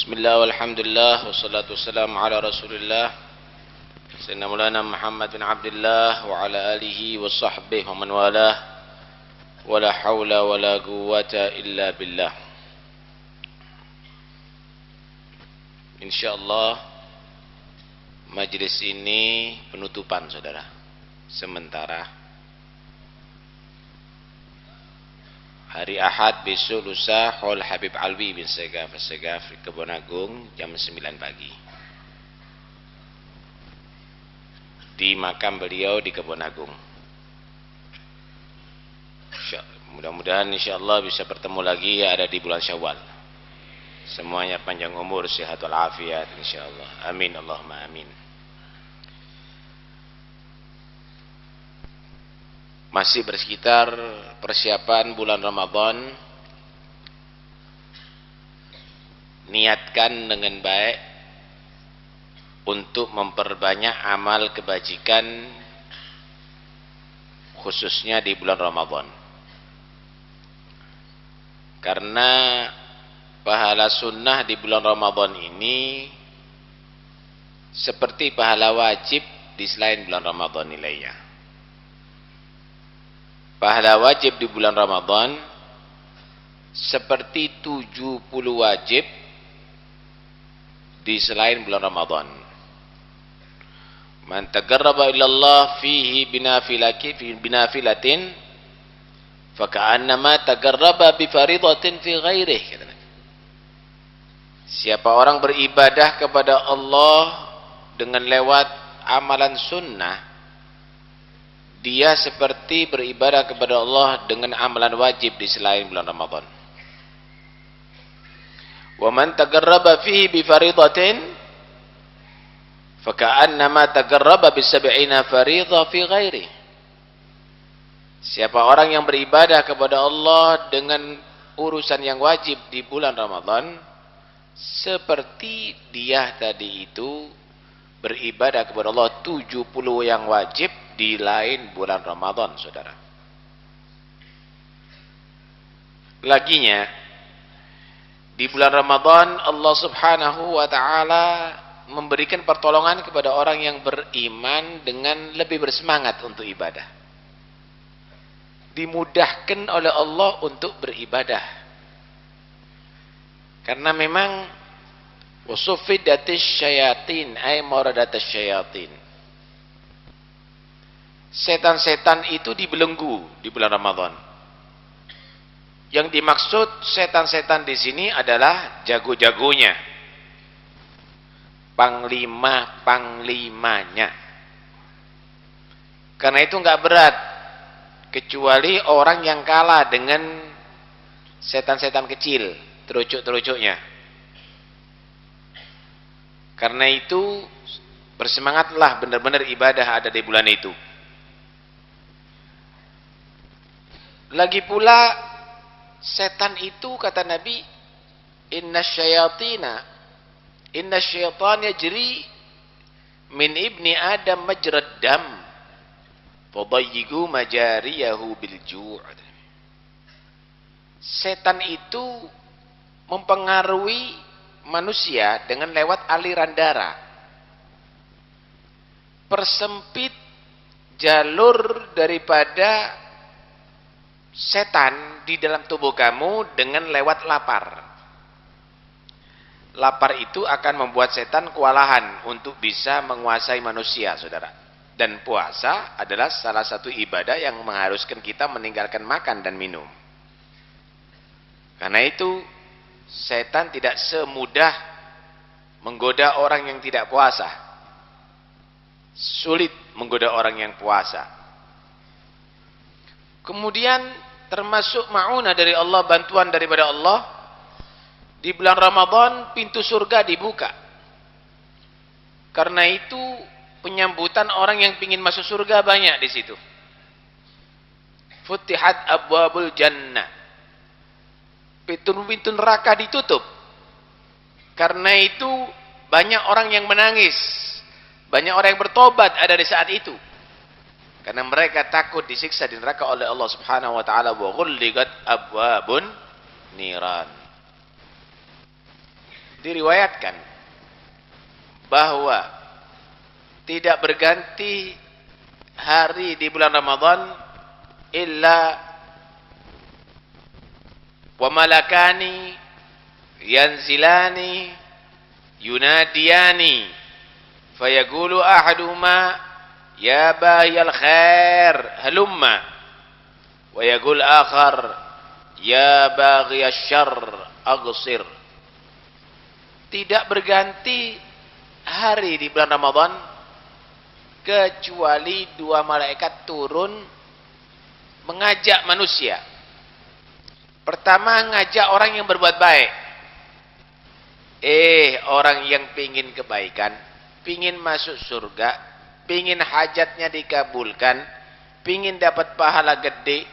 Bismillah walhamdulillah wassalatu wassalamu ala rasulillah Sayyidina Maulana Muhammad bin Abdullah wa ala alihi wa sahbihi wa man walah wa la hawla wa la quwwata illa billah. Insyaallah majlis ini penutupan saudara sementara. Hari Ahad besok lusa Hall Habib Alwi bin Segaf Kebon Agung jam 9 pagi. Di makam beliau di Kebon Agung. Mudah-mudahan insyaallah bisa bertemu lagi ada di bulan Syawal. Semuanya panjang umur, sehat walafiat insyaallah. Amin Allahumma amin. Masih bersekitar persiapan bulan Ramadan. Niatkan dengan baik untuk memperbanyak amal kebajikan khususnya di bulan Ramadan. Karena pahala sunnah di bulan Ramadan ini seperti pahala wajib di selain bulan Ramadan nilainya. Pahala wajib di bulan Ramadan seperti 70 wajib di selain bulan Ramadan. Man taqarraba ila Allah fihi binafilatin faka'annama taqarraba bi faridatin fi ghairihi. Siapa orang beribadah kepada Allah dengan lewat amalan sunnah, dia seperti beribadah kepada Allah dengan amalan wajib di selain bulan Ramadan. Wa man taqarraba fihi bi faridatin faka'annama taqarraba bi 70 fariidhah fi ghairi. Siapa orang yang beribadah kepada Allah dengan urusan yang wajib di bulan Ramadan, seperti dia tadi itu beribadah kepada Allah 70 yang wajib di lain bulan Ramadan, saudara. Laginya, di bulan Ramadan Allah subhanahu wa ta'ala memberikan pertolongan kepada orang yang beriman dengan lebih bersemangat untuk ibadah. Dimudahkan oleh Allah untuk beribadah. Karena memang wasuffidatis syayatin ay maradatis syayatin. Setan-setan itu dibelenggu di bulan Ramadan. Yang dimaksud setan-setan di sini adalah jago-jagonya, panglima-panglimanya. Karena itu nggak berat, kecuali orang yang kalah dengan setan-setan kecil, terucuk-terucuknya. Karena itu bersemangatlah benar-benar ibadah ada di bulan itu. Lagi pula setan itu kata Nabi, inna syaitan yajri min ibni adam majrad dam fadayyigu majariyahu bil ju'. Setan itu mempengaruhi manusia dengan lewat aliran darah. Persempit jalur daripada setan di dalam tubuh kamu dengan lewat lapar. Lapar itu akan membuat setan kewalahan untuk bisa menguasai manusia, saudara. Dan puasa adalah salah satu ibadah yang mengharuskan kita meninggalkan makan dan minum. Karena itu setan tidak semudah menggoda orang yang tidak puasa. Sulit menggoda orang yang puasa. Kemudian termasuk ma'unah dari Allah, bantuan daripada Allah, di bulan Ramadan pintu surga dibuka. Karena itu penyambutan orang yang ingin masuk surga banyak di situ. Futihat abwabul jannah. Pintu-pintu neraka ditutup. Karena itu banyak orang yang menangis. Banyak orang yang bertobat ada di saat itu. Karena mereka takut disiksa di neraka oleh Allah Subhanahu wa taala. Wa ghulliqat abwabun niran. diriwayatkan bahwa tidak berganti hari di bulan Ramadan illa wa malakani yanzilani yunadiyani fayaqulu ahaduhuma ya baghiyal khair halumma wa yaqul akhar ya baghiyash syarr aghsir. Tidak berganti hari di bulan Ramadan kecuali dua malaikat turun mengajak manusia. Pertama, ngajak orang yang berbuat baik. Orang yang pingin kebaikan, pingin masuk surga, pingin hajatnya dikabulkan, pingin dapat pahala gede,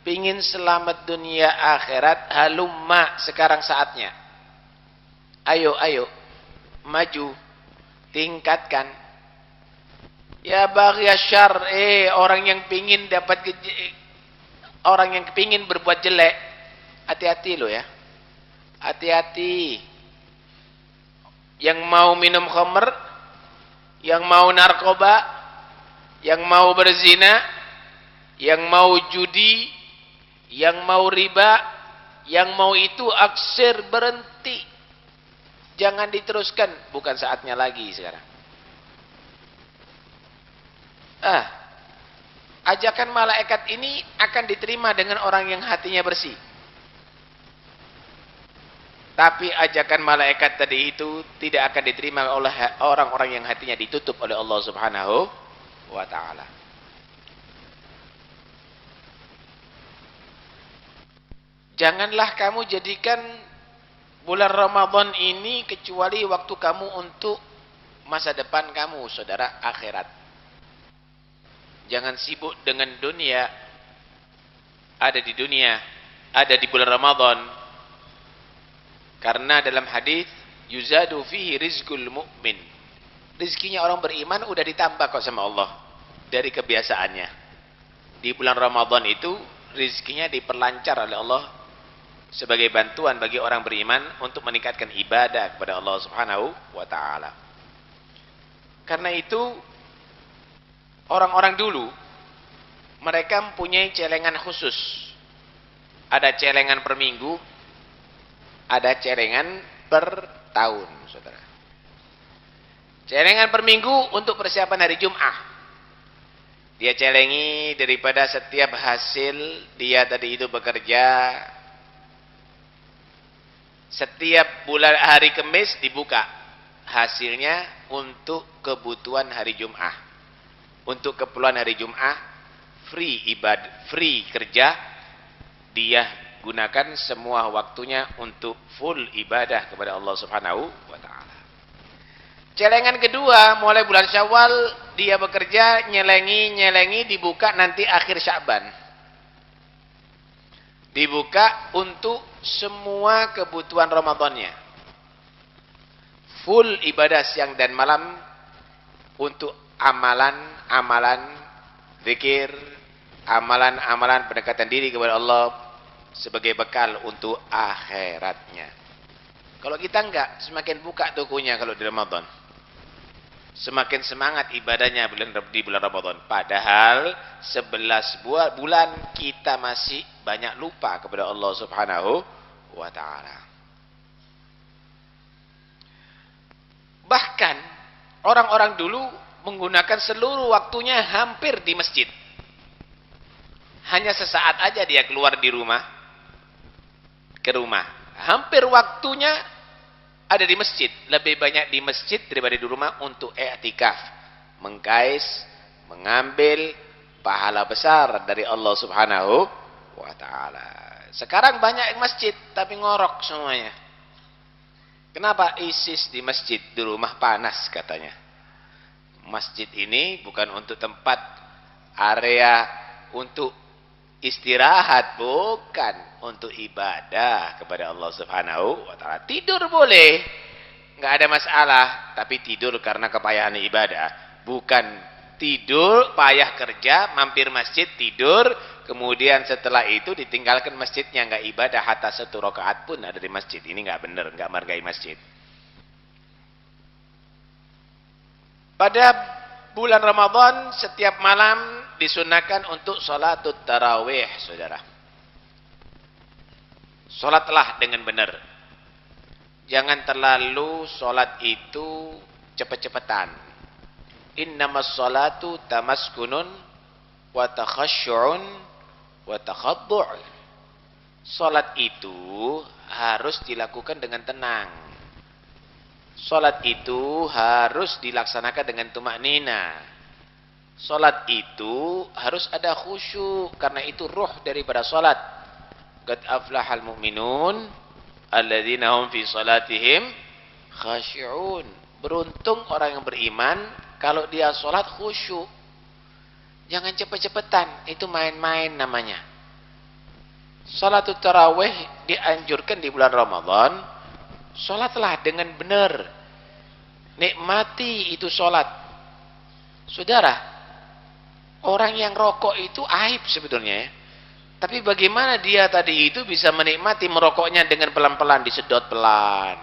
pingin selamat dunia akhirat, halumma, sekarang saatnya. Ayo, maju, tingkatkan. Ya baghiyash syarr, orang yang pingin dapat orang yang pingin berbuat jelek, hati-hati lo ya. Hati-hati. Yang mau minum khamr, yang mau narkoba, yang mau berzina, yang mau judi, yang mau riba, yang mau itu aksir, berhenti. Jangan diteruskan, bukan saatnya lagi sekarang. Ajakan malaikat ini akan diterima dengan orang yang hatinya bersih. Tapi ajakan malaikat tadi itu tidak akan diterima oleh orang-orang yang hatinya ditutup oleh Allah Subhanahu wa ta'ala. Janganlah kamu jadikan bulan Ramadan ini kecuali waktu kamu untuk masa depan kamu, saudara, akhirat. Jangan sibuk dengan dunia. Ada di dunia, ada di bulan Ramadan. Karena dalam hadis yuzadu fihi rizqul mu'min. Rizkinya orang beriman udah ditambah kok sama Allah dari kebiasaannya. Di bulan Ramadan itu rizkinya diperlancar oleh Allah sebagai bantuan bagi orang beriman untuk meningkatkan ibadah kepada Allah Subhanahu wa ta'ala. Karena itu orang-orang dulu mereka mempunyai celengan khusus. Ada celengan per minggu, ada celengan per tahun, saudara. Celengan per minggu untuk persiapan hari Jum'ah. Dia celengi daripada setiap hasil dia tadi itu bekerja. Setiap bulan hari Kamis dibuka hasilnya untuk kebutuhan hari Jum'ah. Untuk keperluan hari Jum'ah, free ibadah, free kerja, dia gunakan semua waktunya untuk full ibadah kepada Allah Subhanahu wa ta'ala. Celengan kedua, mulai bulan Syawal dia bekerja, nyelengi, dibuka nanti akhir Sya'ban. Dibuka untuk semua kebutuhan Ramadannya. Full ibadah siang dan malam untuk amalan zikir, amalan pendekatan diri kepada Allah sebagai bekal untuk akhiratnya. Kalau kita enggak, semakin buka tokonya kalau di Ramadan. Semakin semangat ibadahnya di bulan Ramadan. Padahal 11 bulan kita masih banyak lupa kepada Allah Subhanahu wa ta'ala. Bahkan orang-orang dulu menggunakan seluruh waktunya hampir di masjid. Hanya sesaat aja dia keluar ke rumah. Hampir waktunya ada di masjid. Lebih banyak di masjid daripada di rumah untuk i'tikaf. Mengkais, mengambil pahala besar dari Allah Subhanahu wa ta'ala. Sekarang banyak yang masjid tapi ngorok semuanya. Kenapa? ISIS di masjid, di rumah panas katanya. Masjid ini bukan untuk tempat area untuk istirahat, bukan, untuk ibadah kepada Allah Subhanahu wa ta'ala. Tidur boleh, nggak ada masalah, tapi tidur karena kepayahan ibadah, bukan tidur payah kerja, mampir masjid tidur, kemudian setelah itu ditinggalkan masjidnya, nggak ibadah, hatta 1 rakaat pun ada di masjid. Ini nggak benar, nggak menghargai masjid. Pada bulan Ramadan setiap malam disunahkan untuk salatut tarawih, saudara. Salatlah dengan benar. Jangan terlalu salat itu cepet-cepetan. Innamas salatu tamaskunun wa takhasyu'un wa takhaddu'. Salat itu harus dilakukan dengan tenang. Salat itu harus dilaksanakan dengan tumaknina. Salat itu harus ada khusyuk, karena itu ruh daripada salat. Qad aflahal mu'minun alladzina hum fi salatihim khashi'un. Beruntung orang yang beriman kalau dia salat khusyuk. Jangan cepet-cepetan, itu main-main namanya. Salatut tarawih dianjurkan di bulan Ramadan. Salatlah dengan benar. Nikmati itu salat. Saudara, orang yang rokok itu aib sebetulnya ya. Tapi bagaimana dia tadi itu bisa menikmati merokoknya dengan pelan-pelan, disedot pelan.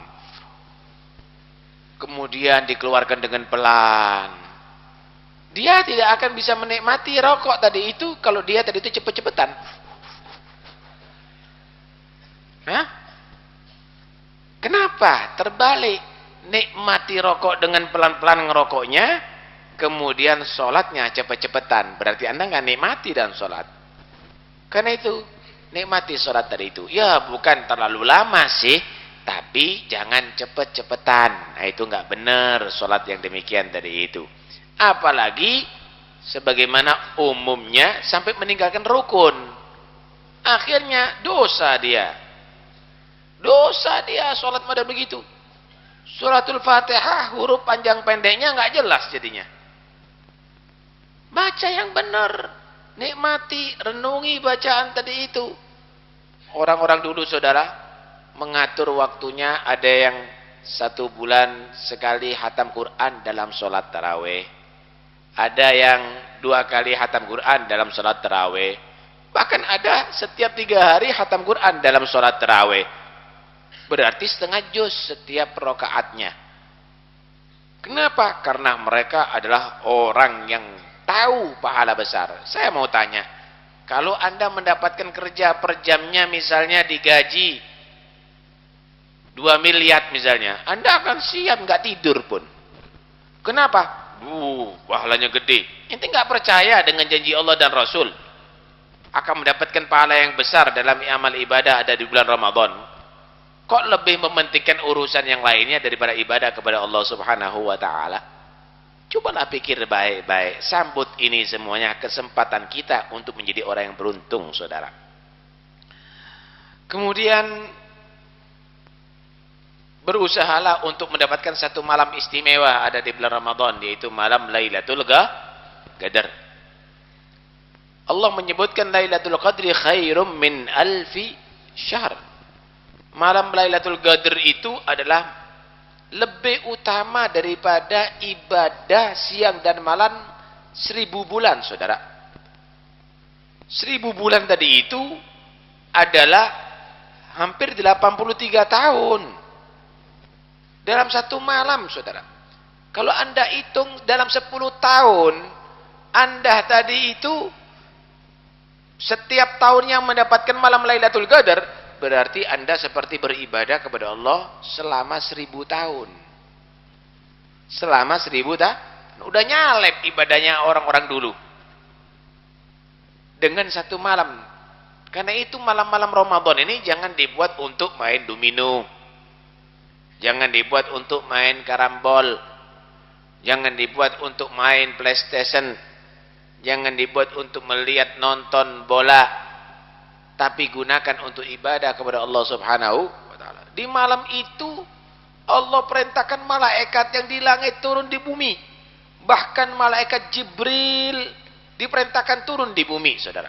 Kemudian dikeluarkan dengan pelan. Dia tidak akan bisa menikmati rokok tadi itu kalau dia tadi itu cepet-cepetan. Hah? Kenapa? Terbalik. Nikmati rokok dengan pelan-pelan ngerokoknya, kemudian sholatnya cepet-cepetan. Berarti Anda nggak nikmati dan sholat. Karena itu, nikmati sholat tadi itu. Ya, bukan terlalu lama sih, tapi jangan cepet-cepetan. Nah, itu nggak benar sholat yang demikian tadi itu. Apalagi, sebagaimana umumnya, sampai meninggalkan rukun. Akhirnya, dosa dia. Dosa dia sholat model begitu. Suratul Fatihah huruf panjang pendeknya nggak jelas jadinya. Baca yang benar, nikmati, renungi bacaan tadi itu. Orang-orang dulu saudara mengatur waktunya, ada yang 1 bulan sekali hatam Quran dalam sholat taraweh. Ada yang 2 kali hatam Quran dalam sholat taraweh. Bahkan ada setiap 3 hari hatam Quran dalam sholat taraweh. Berarti setengah juz setiap rakaatnya. Kenapa? Karena mereka adalah orang yang tahu pahala besar. Saya mau tanya, kalau Anda mendapatkan kerja per jamnya misalnya digaji 2 miliar misalnya, Anda akan siap nggak tidur pun. Kenapa? Pahalanya gede. Ente nggak percaya dengan janji Allah dan Rasul akan mendapatkan pahala yang besar dalam amal ibadah ada di bulan Ramadan. Kok lebih mementingkan urusan yang lainnya daripada ibadah kepada Allah Subhanahu wa taala? Cobalah pikir baik-baik. Sambut ini semuanya kesempatan kita untuk menjadi orang yang beruntung, saudara. Kemudian berusahalah untuk mendapatkan satu malam istimewa ada di bulan Ramadan, yaitu malam Lailatul Qadar. Allah menyebutkan Lailatul Qadri khairum min alfi syahr. Malam Lailatul Qadar itu adalah lebih utama daripada ibadah siang dan malam 1000 bulan, saudara. 1000 bulan tadi itu adalah hampir 83 tahun. Dalam satu malam, saudara. Kalau Anda hitung dalam 10 tahun, Anda tadi itu setiap tahunnya mendapatkan malam Lailatul Qadar, berarti Anda seperti beribadah kepada Allah selama 1000 tahun. Selama 1000 tahun. Udah nyalep ibadahnya orang-orang dulu. Dengan satu malam. Karena itu malam-malam Ramadan ini jangan dibuat untuk main domino. Jangan dibuat untuk main karambol. Jangan dibuat untuk main PlayStation. Jangan dibuat untuk melihat nonton bola. Tapi gunakan untuk ibadah kepada Allah Subhanahu wa taala. Di malam itu Allah perintahkan malaikat yang di langit turun di bumi. Bahkan malaikat Jibril diperintahkan turun di bumi, saudara.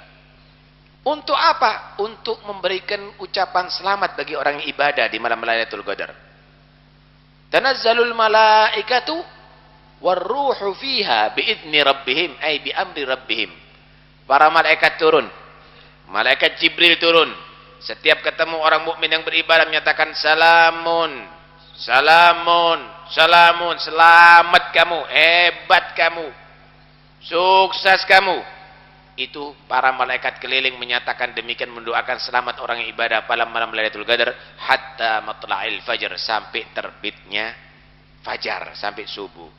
Untuk apa? Untuk memberikan ucapan selamat bagi orang yang ibadah di malam Lailatul Qadar. Tanazzalul malaikatu warruhu fiha biidzni rabbihim ay bi amri rabbihim. Para malaikat turun. Malaikat Jibril turun. Setiap ketemu orang mukmin yang beribadah menyatakan salamun, Salamun, salamun, selamat kamu, hebat kamu, sukses kamu. Itu para malaikat keliling menyatakan demikian, mendoakan selamat orang yang ibadah pada malam Lailatul Qadar hatta matla'il fajr, sampai terbitnya fajar, sampai subuh.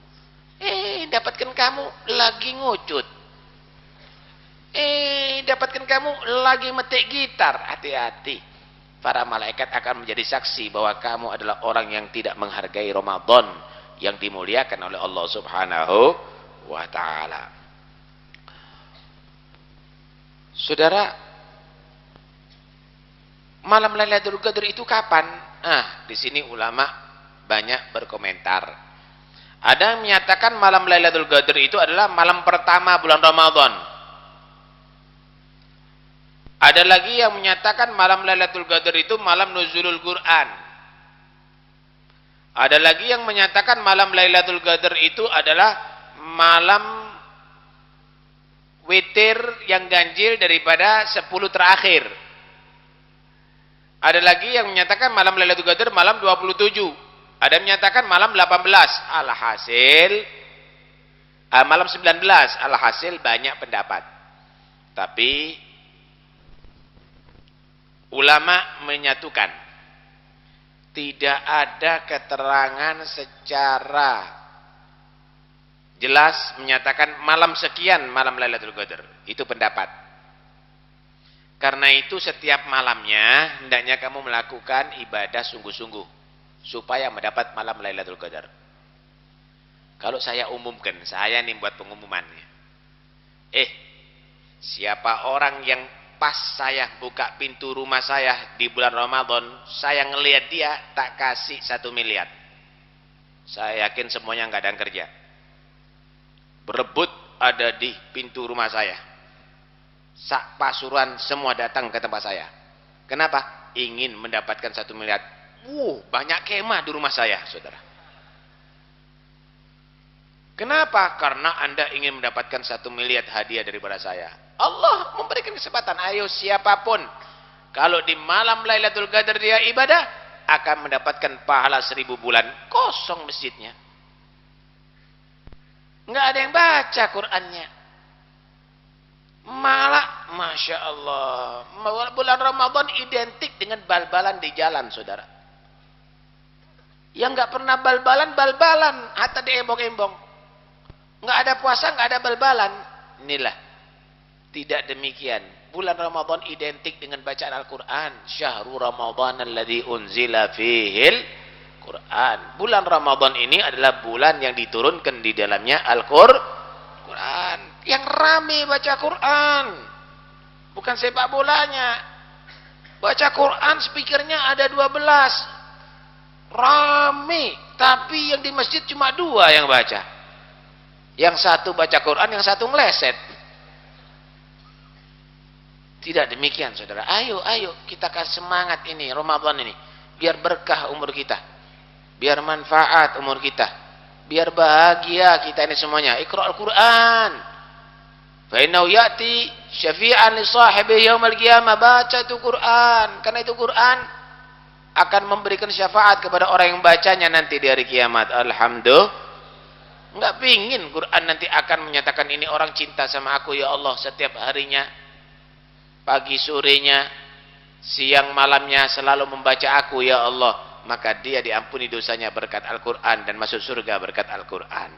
Dapatkan kamu lagi ngucut. Dapatkan kamu lagi metik gitar. Hati-hati. Para malaikat akan menjadi saksi bahwa kamu adalah orang yang tidak menghargai Ramadan yang dimuliakan oleh Allah Subhanahu wa taala. Saudara, malam Lailatul Qadar itu kapan? Di sini ulama banyak berkomentar. Ada yang menyatakan malam Lailatul Qadar itu adalah malam pertama bulan Ramadan. Ada lagi yang menyatakan malam Lailatul Qadar itu malam nuzulul Quran. Ada lagi yang menyatakan malam Lailatul Qadar itu adalah malam witir yang ganjil daripada 10 terakhir. Ada lagi yang menyatakan malam Lailatul Qadar malam 27. Ada yang menyatakan malam 18. Alhasil malam 19. Alhasil banyak pendapat. Tapi ulama menyatukan, tidak ada keterangan secara jelas menyatakan malam sekian malam Lailatul Qadar. Itu pendapat. Karena itu setiap malamnya hendaknya kamu melakukan ibadah sungguh-sungguh supaya mendapat malam Lailatul Qadar. Kalau saya umumkan, saya nih buat pengumumannya. Siapa orang yang pas saya buka pintu rumah saya di bulan Ramadan, saya ngelihat dia, tak kasih 1 miliar. Saya yakin semuanya nggak ada yang kerja. Berebut ada di pintu rumah saya. Sak Pasuruan semua datang ke tempat saya. Kenapa? Ingin mendapatkan 1 miliar. Banyak kemah di rumah saya, saudara. Kenapa? Karena Anda ingin mendapatkan 1 miliar hadiah daripada saya. Allah memberikan kesempatan. Ayo siapapun, kalau di malam Lailatul Qadar dia ibadah, akan mendapatkan pahala 1000 bulan. Kosong masjidnya. Nggak ada yang baca Qur'annya. Malah, Masya Allah, bulan Ramadan identik dengan bal-balan di jalan, saudara. Yang nggak pernah bal-balan, bal-balan, hatta diembong-embong. Nggak ada puasa, nggak ada bal-balan. Inilah, tidak demikian. Bulan Ramadan identik dengan bacaan Al-Quran. Syahrul Ramadan alladzi unzila fihil Quran. Bulan Ramadan ini adalah bulan yang diturunkan di dalamnya Al-Quran. Yang rame baca Quran. Bukan sepak bolanya. Baca Quran speakernya ada 12. Rame. Tapi yang di masjid cuma 2 yang baca. Yang satu baca Quran, yang satu ngeleset. Tidak demikian, saudara. Ayo kita kasih semangat ini Ramadan ini. Biar berkah umur kita. Biar manfaat umur kita. Biar bahagia kita ini semuanya. Iqra'ul Quran. Fa innahu ya'ti syafi'an li sahibihi yaumil qiyamah. Baca itu Quran. Karena itu Quran akan memberikan syafaat kepada orang yang bacanya nanti di hari kiamat. Alhamdulillah. Enggak pingin Quran nanti akan menyatakan ini orang cinta sama aku ya Allah setiap harinya. Pagi sorenya, siang malamnya selalu membaca aku ya Allah. Maka dia diampuni dosanya berkat Al-Quran dan masuk surga berkat Al-Quran.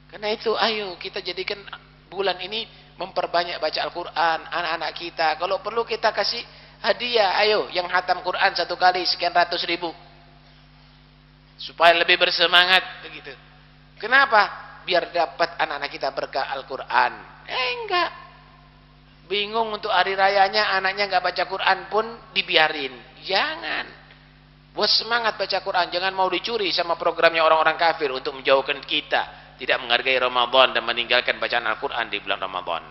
Karena itu ayo kita jadikan bulan ini memperbanyak baca Al-Quran anak-anak kita. Kalau perlu kita kasih hadiah. Ayo yang khatam Quran 1 kali sekian ratus ribu. Supaya lebih bersemangat begitu. Kenapa? Biar dapat anak-anak kita berkah Al-Quran. Enggak. Bingung untuk hari rayanya anaknya enggak baca Quran pun dibiarin. Jangan. Buat semangat baca Quran, jangan mau dicuri sama programnya orang-orang kafir untuk menjauhkan kita tidak menghargai Ramadan dan meninggalkan bacaan Al-Quran di bulan Ramadan.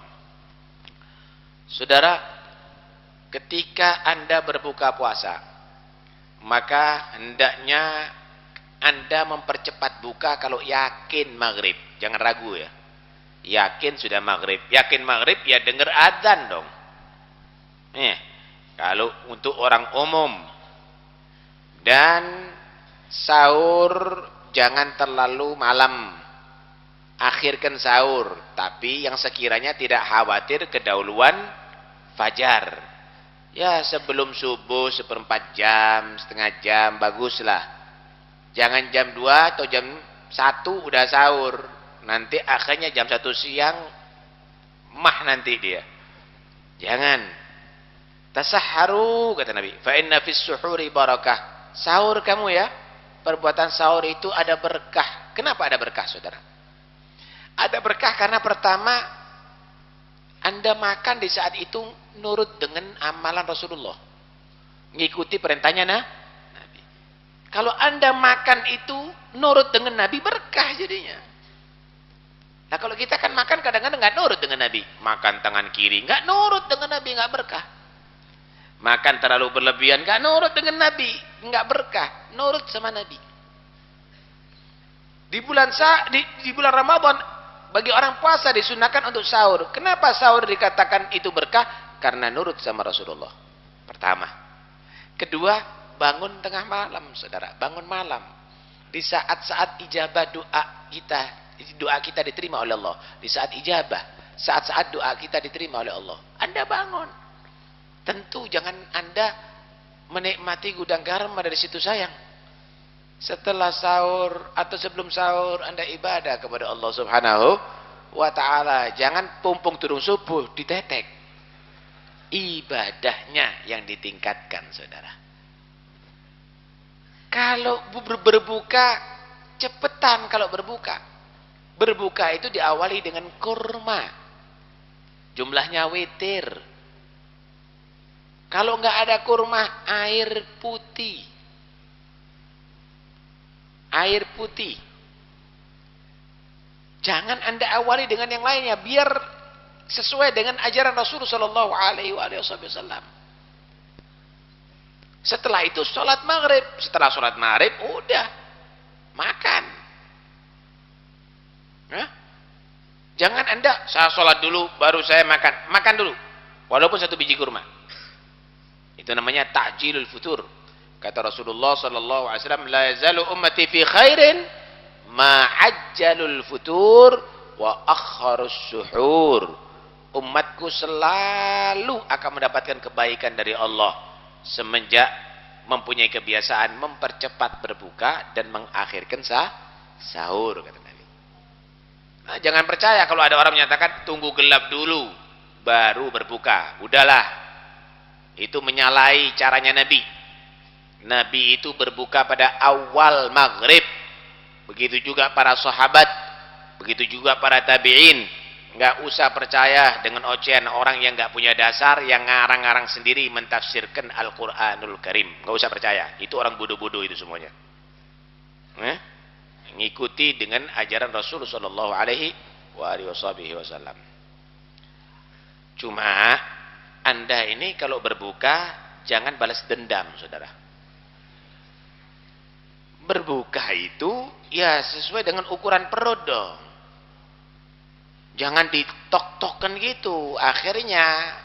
Saudara, ketika Anda berbuka puasa, maka hendaknya Anda mempercepat buka kalau yakin maghrib. Jangan ragu ya. Yakin sudah maghrib. Yakin maghrib ya dengar adzan dong. Kalau untuk orang umum dan sahur jangan terlalu malam. Akhirkan sahur, tapi yang sekiranya tidak khawatir kedahuluan fajar. Ya sebelum subuh 1/4 jam, setengah jam, baguslah. Jangan jam 2 atau jam 1 udah sahur. Nanti akhirnya jam 1 siang, mah nanti dia. Jangan. Tasahharu, kata Nabi. Fa inna fis suhuri barakah. Sahur kamu ya. Perbuatan sahur itu ada berkah. Kenapa ada berkah, saudara? Ada berkah karena pertama, Anda makan di saat itu nurut dengan amalan Rasulullah. Ngikuti perintahnya Nabi. Kalau Anda makan itu nurut dengan Nabi, berkah jadinya. Nah kalau kita kan makan kadang-kadang nggak nurut dengan Nabi. Makan tangan kiri, nggak nurut dengan Nabi, nggak berkah. Makan terlalu berlebihan, nggak nurut dengan Nabi, nggak berkah. Nurut sama Nabi. Di bulan Ramadan, bagi orang puasa disunahkan untuk sahur. Kenapa sahur dikatakan itu berkah? Karena nurut sama Rasulullah. Pertama. Kedua, bangun tengah malam, saudara. Bangun malam. Di saat-saat ijabah doa kita diterima oleh Allah. Di saat ijabah, saat-saat doa kita diterima oleh Allah. Anda bangun. Tentu jangan Anda menikmati gudang garam dari situ sayang. Setelah sahur atau sebelum sahur Anda ibadah kepada Allah Subhanahu wa ta'ala. Jangan pumpung turun subuh ditetek. Ibadahnya yang ditingkatkan, saudara. Kalau berbuka, cepetan kalau berbuka. Berbuka itu diawali dengan kurma. Jumlahnya witir. Kalau nggak ada kurma, air putih. Air putih. Jangan Anda awali dengan yang lainnya, biar sesuai dengan ajaran Rasulullah Shallallahu Alaihi Wasallam. Setelah itu sholat maghrib. Setelah sholat maghrib, udah makan. Hah? Jangan Anda, saya sholat dulu, baru saya makan. Makan dulu, walaupun 1 biji kurma. Itu namanya ta'jilul futur. Kata Rasulullah sallallahu alaihi wasallam, la yazalu ummati fi khairin ma ajjalul futur wa akharus suhur. Umatku selalu akan mendapatkan kebaikan dari Allah semenjak mempunyai kebiasaan mempercepat berbuka dan mengakhirkan sahur, kata Nabi. Nah, jangan percaya kalau ada orang menyatakan tunggu gelap dulu baru berbuka. Udahlah. Itu menyalahi caranya Nabi. Nabi itu berbuka pada awal maghrib. Begitu juga para sahabat. Begitu juga para tabi'in. Nggak usah percaya dengan ocehan orang yang nggak punya dasar, yang ngarang-ngarang sendiri mentafsirkan Al-Quranul Karim. Nggak usah percaya. Itu orang bodoh-bodoh itu semuanya. Ngikuti dengan ajaran Rasulullah Shallallahu Alaihi Wasallam. Cuma Anda ini kalau berbuka jangan balas dendam, saudara. Berbuka itu ya sesuai dengan ukuran perut dong. Jangan ditok-tokan gitu. Akhirnya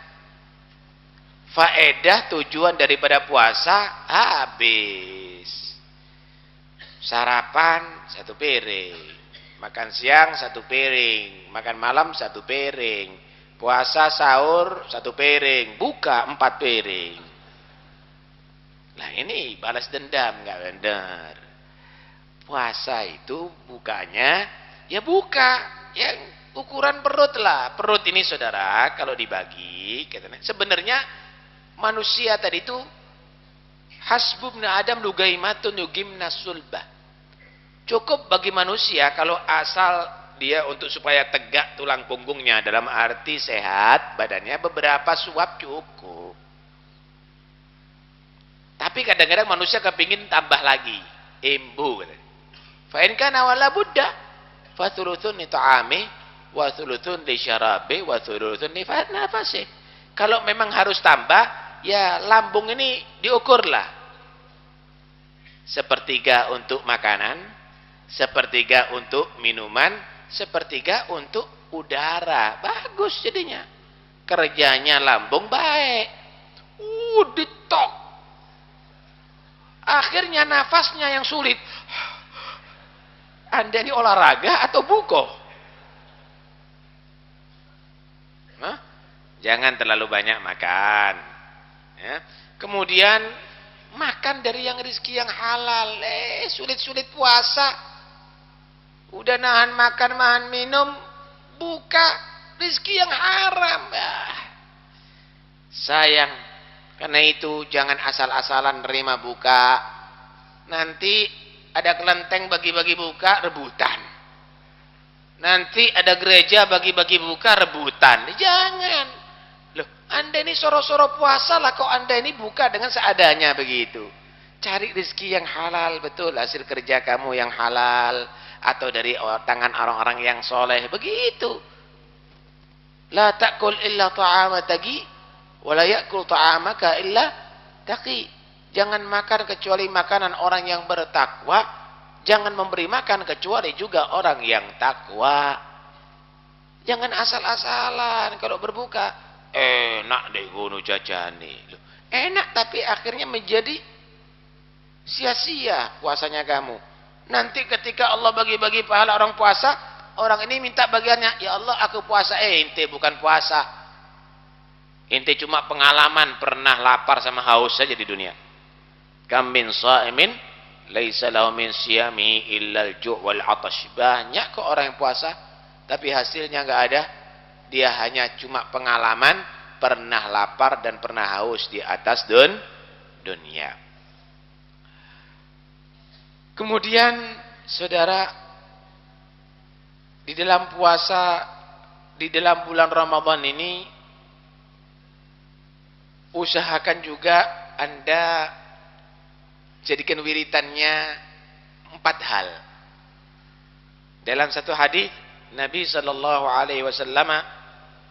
faedah tujuan daripada puasa habis. Sarapan 1 piring, makan siang 1 piring, makan malam 1 piring, puasa sahur 1 piring, buka 4 piring. Nah ini balas dendam, nggak benar. Puasa itu bukanya ya buka yang ukuran perut lah. Perut ini, saudara, kalau dibagi sebenarnya manusia tadi itu hasbubna adam lugaimatun yugimna sulbah. Cukup bagi manusia kalau asal dia untuk supaya tegak tulang punggungnya, dalam arti sehat badannya, beberapa suap cukup. Tapi kadang-kadang manusia kepingin tambah lagi, embu. Fa in kana wala budda fa thuluthun li ta'ami wa thuluthun li syarabi wa thuluthun li nafasi. Kalau memang harus tambah, ya lambung ini diukurlah. 1/3 untuk makanan, 1/3 untuk minuman, 1/3 untuk udara. Bagus jadinya. Kerjanya lambung baik. Ditok. Akhirnya nafasnya yang sulit. Anda ini olahraga atau buko? Hah? Jangan terlalu banyak makan. Ya. Kemudian makan dari yang rezeki yang halal. Sulit-sulit puasa. Udah nahan makan, nahan minum, buka rezeki yang haram. Sayang. Karena itu jangan asal-asalan nerima buka. Nanti ada kelenteng bagi-bagi buka, rebutan. Nanti ada gereja bagi-bagi buka, rebutan. Jangan. Loh, Anda ini soro-soro puasa lah kok Anda ini buka dengan seadanya begitu. Cari rezeki yang halal, betul. Hasil kerja kamu yang halal. Atau dari tangan orang-orang yang soleh. Begitu. La ta'kul illa ta'ama tagi. Wa la ya'kul ta'amaka illa taqi. Jangan makan kecuali makanan orang yang bertakwa. Jangan memberi makan kecuali juga orang yang takwa. Jangan asal-asalan kalau berbuka. Enak deh gono jajani. Enak tapi akhirnya menjadi sia-sia puasanya kamu. Nanti ketika Allah bagi-bagi pahala orang puasa, orang ini minta bagiannya, ya Allah aku puasa. Ente bukan puasa. Ente cuma pengalaman pernah lapar sama haus saja di dunia. Kam min sha'imin laisa lahu min siyami illa al-ju' wal 'atash. Banyak kok orang yang puasa tapi hasilnya enggak ada. Dia hanya cuma pengalaman pernah lapar dan pernah haus di atas dunia. Kemudian saudara, di dalam puasa, di dalam bulan Ramadan ini usahakan juga Anda jadikan wiritannya 4 hal. Dalam satu hadis Nabi sallallahu alaihi wasallam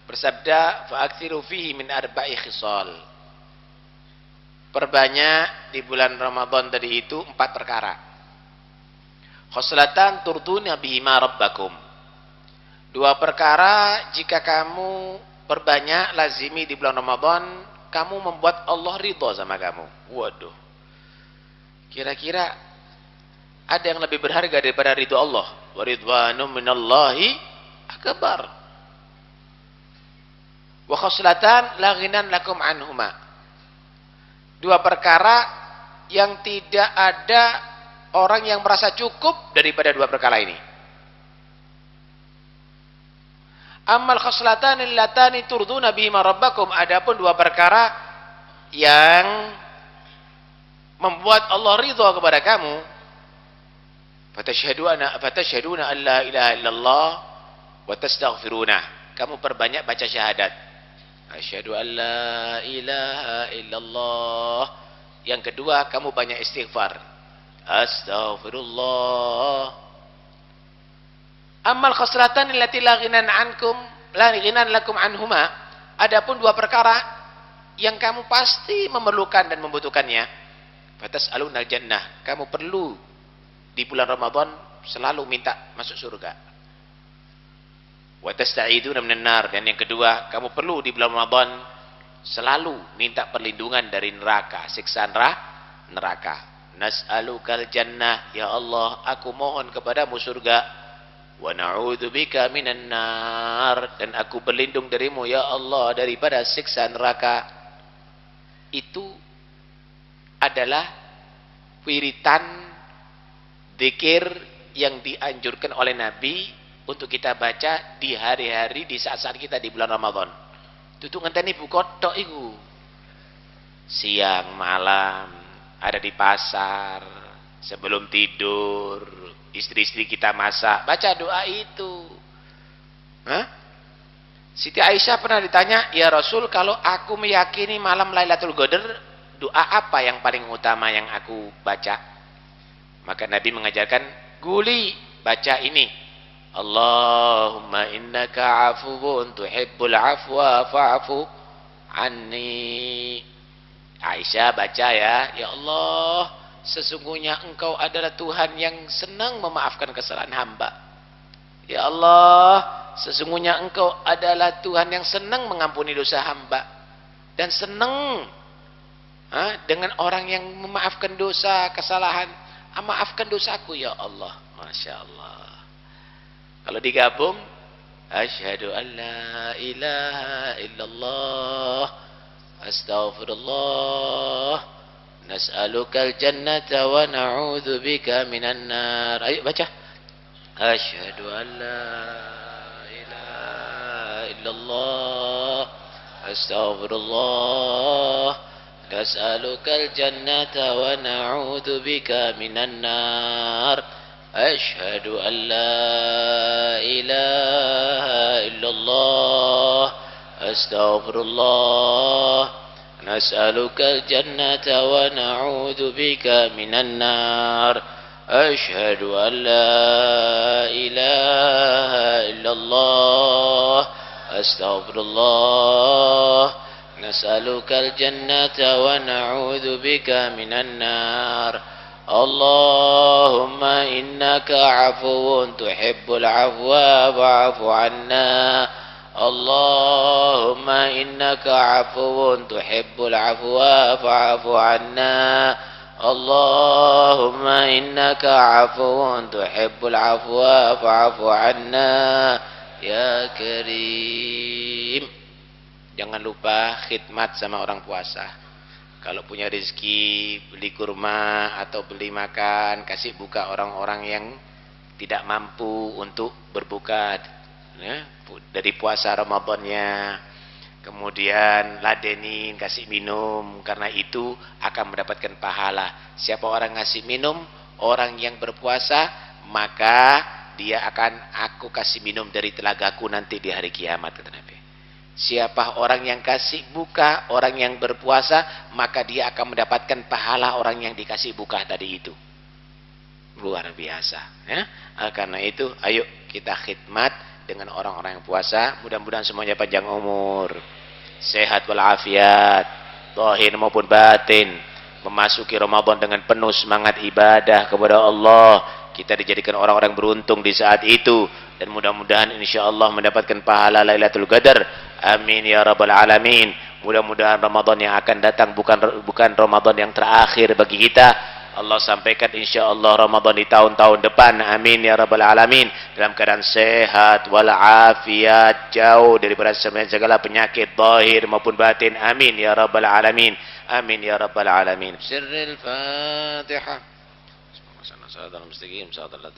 bersabda, "Fa'aktsiru fihi min arba'i khisal." Perbanyak di bulan Ramadan tadi itu 4 perkara. Khoslatan turduna bihima rabbakum. 2 perkara jika kamu perbanyak lazimi di bulan Ramadan, kamu membuat Allah ridha sama kamu. Waduh. Kira-kira ada yang lebih berharga daripada ridha Allah? Wa ridwanum minallahi akbar. Wa khoslatan la ghinan lakum anhuma. 2 perkara yang tidak ada orang yang merasa cukup daripada 2 perkara ini. Ammal khoslatan allatani turduna bihima rabbakum. Adapun 2 perkara yang membuat Allah ridha kepada kamu, fatashhaduna an la ilaha illallah wa tastaghfiruna. Kamu perbanyak baca syahadat. Asyhadu an la ilaha illallah. Yang kedua, kamu banyak istighfar. Astaghfirullah. Ammal khoslatan allati la ghinan ankum, la ghinan lakum anhuma. Adapun 2 perkara yang kamu pasti memerlukan dan membutuhkannya. Fatas'alunal jannah. Kamu perlu di bulan Ramadan selalu minta masuk surga. Wa tasta'iduna minan nar. Dan yang kedua, kamu perlu di bulan Ramadan selalu minta perlindungan dari neraka, siksaan neraka. Nas'alukal jannah, ya Allah, aku mohon kepadamu surga. Wa na'udzubika minan nar, dan aku berlindung darimu ya Allah daripada siksa neraka. Itu adalah wiritan zikir yang dianjurkan oleh Nabi untuk kita baca di hari-hari, di saat-saat kita di bulan Ramadan. Tutu ngenteni buka tok iku. Siang, malam, ada di pasar, sebelum tidur, istri-istri kita masak, baca doa itu. Siti Aisyah pernah ditanya, ya Rasul, kalau aku meyakini malam Lailatul Qadar, doa apa yang paling utama yang aku baca? Maka Nabi mengajarkan, guli, baca ini. Allahumma innaka afuwun tuhibbul afwa fa'fu anni. Aisyah baca ya Allah, sesungguhnya engkau adalah Tuhan yang senang memaafkan kesalahan hamba. Ya Allah, sesungguhnya engkau adalah Tuhan yang senang mengampuni dosa hamba dan senang Dengan orang yang memaafkan dosa, kesalahan. Maafkan dosaku ya Allah. Masya Allah. Kalau digabung, asyhadu an la ilaha illallah, astaghfirullah, nas'alukal jannata wa na'udzu bika minan nar. Ayo baca. Asyhadu an la ilaha illallah, astaghfirullah, nas'alukal jannata wa na'udzu bika minan nar. Asyhadu an la ilaha illallah, astaghfirullah, nas'alukal jannata wa na'udzu bika minan nar. Asyhadu an la ilaha illallah, astaghfirullah, nas'alukal jannata wa na'udzu bika minan nar. Allahumma innaka afuwun tuhibbul afwa fa'fu anna. Allahumma innaka afuwun tuhibbul afwa fa'fu anna. Allahumma innaka afuwun tuhibbul afwa fa'fu anna ya karim. Jangan lupa khidmat sama orang puasa. Kalau punya rezeki, beli kurma atau beli makan, kasih buka orang-orang yang tidak mampu untuk berbuka, ya, dari puasa Ramadannya. Kemudian ladenin, kasih minum, karena itu akan mendapatkan pahala. Siapa orang ngasih minum, orang yang berpuasa, maka dia akan aku kasih minum dari telagaku nanti di hari kiamat, kata Nabi. Siapa orang yang kasih buka, orang yang berpuasa, maka dia akan mendapatkan pahala orang yang dikasih buka tadi itu. Luar biasa. Ya? Karena itu, ayo kita khidmat dengan orang-orang yang puasa. Mudah-mudahan semuanya panjang umur, sehat walafiat, zahir maupun batin. Memasuki Ramadan dengan penuh semangat ibadah kepada Allah. Kita dijadikan orang-orang beruntung di saat itu. Dan mudah-mudahan insya Allah mendapatkan pahala Lailatul Qadar. Amin ya rabbal alamin. Mudah-mudahan Ramadan yang akan datang bukan Ramadan yang terakhir bagi kita. Allah sampaikan insya Allah Ramadan di tahun-tahun depan. Amin ya rabbal alamin. Dalam keadaan sehat walafiat, jauh daripada segala penyakit zahir maupun batin. Amin ya rabbal alamin. Amin ya rabbal alamin. Sirril Fatihah. Sallallahu alaihi wasallam.